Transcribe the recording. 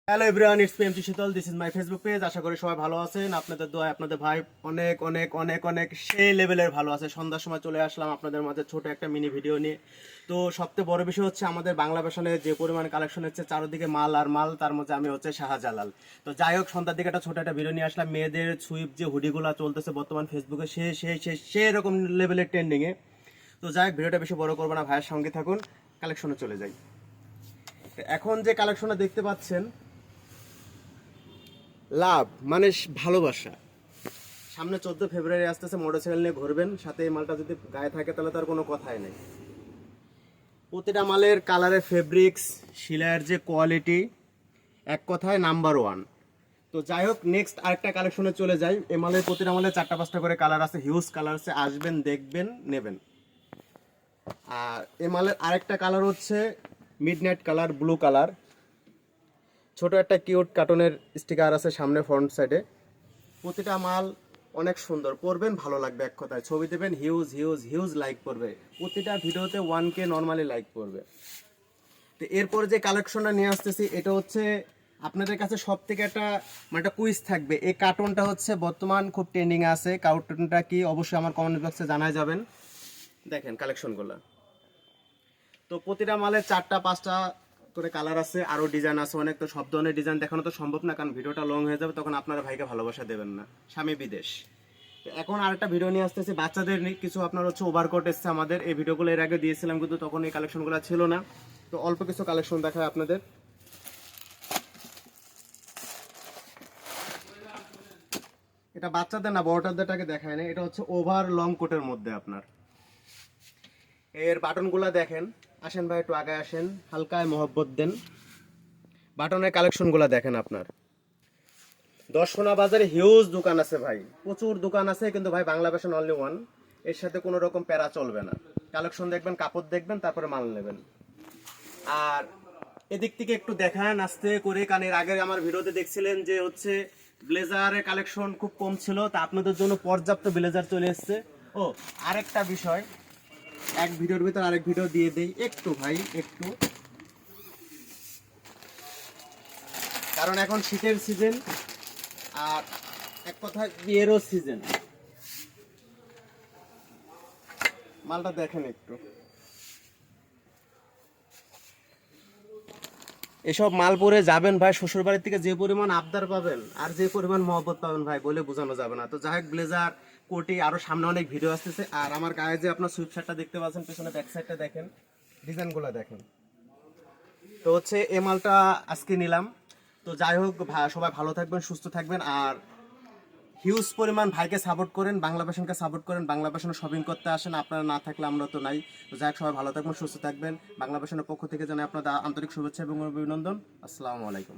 Hello everyone, it's me MT Sheetal. This is my Facebook page. আশা করি সবাই ভালো আছেন। আপনাদের দোয়ায় আপনাদের ভাই অনেক অনেক অনেক অনেক সেই লেভেলের ভালো আছে। সন্ধ্যার সময় চলে আসলাম আপনাদের মাঝে ছোট একটা মিনি ভিডিও নিয়ে। তো সবথেকে বড় বিষয় হচ্ছে আমাদের বাংলা ফ্যাশনে যে পরিমাণ কালেকশন হচ্ছে, চারদিকে মাল আর মাল, তার মধ্যে আমি হচ্ছে শাহজালাল। তো যাই হোক, সন্ধ্যার দিকে একটা ছোট একটা ভিডিও নিয়ে আসলাম। মেয়েদের সুইপ যে হুডিগুলো চলতেছে বর্তমান ফেসবুকে, সেই রকম লেভেলের ট্রেন্ডিংয়ে। তো যাই হোক, ভিডিওটা বেশি বড় করবো না, ভাইয়ের সঙ্গে থাকুন, কালেকশনে চলে যাই। এখন যে কালেকশনটা দেখতে পাচ্ছেন, লাভ মানে ভালোবাসা। সামনে 14 ফেব্রুয়ারি আসতেছে, মোটরসাইকেল নিয়ে ঘুরবেন, সাথে এই মালটা যদি গায়ে থাকে তাহলে তার কোনো কথাই নেই। প্রতিটা মালের কালারের ফেব্রিক্স, শিলাইয়ের যে কোয়ালিটি, এক কথায় নাম্বার ওয়ান। তো যাই হোক, নেক্সট আরেকটা কালেকশনে চলে যাই। এই মালের প্রতিটা মালের 4টা 5টা করে কালার আছে, হিউজ কালার আছে। আসবেন, দেখবেন, নেবেন। আর এই মালের আরেকটা কালার হচ্ছে মিডনাইট কালার, ব্লু কালার। ছোট একটা কিউট কার্টুনের স্টিকার আছে সামনে ফ্রন্ট সাইডে। প্রতিটা মাল অনেক সুন্দর, পরবেন ভালো লাগবে, এক কথায় ছবি দেবেন, হিউজ হিউজ হিউজ লাইক করবে। প্রতিটা ভিডিওতে 1K নর্মালি লাইক করবে। তো এরপর যে কালেকশনটা নিয়ে আসতেছি, এটা হচ্ছে আপনাদের কাছে সব থেকে একটা মানে একটা কুইজ থাকবে। এই কার্টুনটা হচ্ছে বর্তমান খুব ট্রেন্ডিং আছে। কার্টুনটা কি অবশ্যই আমার কমেন্ট বক্সে জানাই যাবেন। দেখেন কালেকশনগুলো। তো প্রতিটা মালের 4টা 5টা করে কালার আছে, আরও ডিজাইন আছে অনেক। তো সব ধরনের ডিজাইন দেখানো তো সম্ভব না, কারণ ভিডিওটা লং হয়ে যাবে, তখন আপনারা ভাইকে ভালোবাসা দেবেন না। স্বামী বিদেশ। তো এখন আরেকটা ভিডিও নিয়ে আসতেছি বাচ্চাদের কিছু। আপনার হচ্ছে ওভারকোট এসছে আমাদের। এই ভিডিওগুলো এর আগে দিয়েছিলাম, কিন্তু তখন এই কালেকশনগুলো ছিল না। তো অল্প কিছু কালেকশন দেখায় আপনাদের। এটা বাচ্চাদের না, বড়টাদেরটাকে দেখায় না। এটা হচ্ছে ওভার লং কোটের মধ্যে আপনার। এর বাটনগুলো দেখেন। আসেন ভাই, একটু আগে আসেন, হালকায় মহব্বত দেন। বাটনের কালেকশনগুলো দেখেন আপনার। দর্শনা বাজারে হিউজ দোকান আছে ভাই, প্রচুর দোকান আছে, কিন্তু ভাই বাংলা ফ্যাশন অনলি ওয়ান। এর সাথে কোনো রকম প্যারা চলবে না। কালেকশন দেখবেন, কাপড় দেখবেন, তারপরে মাল নেবেন। আর এদিক থেকে একটু দেখান আস্তে করে, কারণ এর আগের আমার ভিডিওতে দেখছিলেন যে হচ্ছে ব্লেজারের কালেকশন খুব কম ছিল। তা আপনাদের জন্য পর্যাপ্ত ব্লেজার চলে এসছে। ও, আরেকটা বিষয়, এক ভিডিওর ভিতর আরেক ভিডিও দিয়ে দেই একটু ভাই, একটু, কারণ এখন শীতের সিজন, আর এক কথায় বিয়েরও সিজন। মালটা দেখেন একটু। এসব মাল পরে যাবেন ভাই, শ্বশুর বাড়ির থেকে যে পরিমাণ আবদার পাবেন আর যে পরিমাণ মহব্বত পাবেন ভাই, বলে বোঝানো যাবে না। তো যাই হোক, ব্লেজার, কোটি, আরো সামনে অনেক ভিডিও আসতেছে। আর আমার গায়ে যে আপনার সুইপ শার্টটা দেখতে পাচ্ছেন, পেছনে ব্যাক সাইডটা দেখেন, ডিজাইনগুলো দেখেন। তো হচ্ছে এই মালটা আজকে নিলাম। তো যাই হোক, সবাই ভালো থাকবেন, সুস্থ থাকবেন। আর হিউজ পরিমাণ ভাইকে সাপোর্ট করেন, বাংলা ফ্যাশনকে সাপোর্ট করেন, বাংলা ফ্যাশনে শপিং করতে আসেন। আপনারা না থাকলে আমরা তো নাই। তো যাই হোক, সবাই ভালো থাকবেন, সুস্থ থাকবেন। বাংলা ফ্যাশনের পক্ষ থেকে জানাই আপনাদের আন্তরিক শুভেচ্ছা এবং অভিনন্দন। আসসালামু আলাইকুম।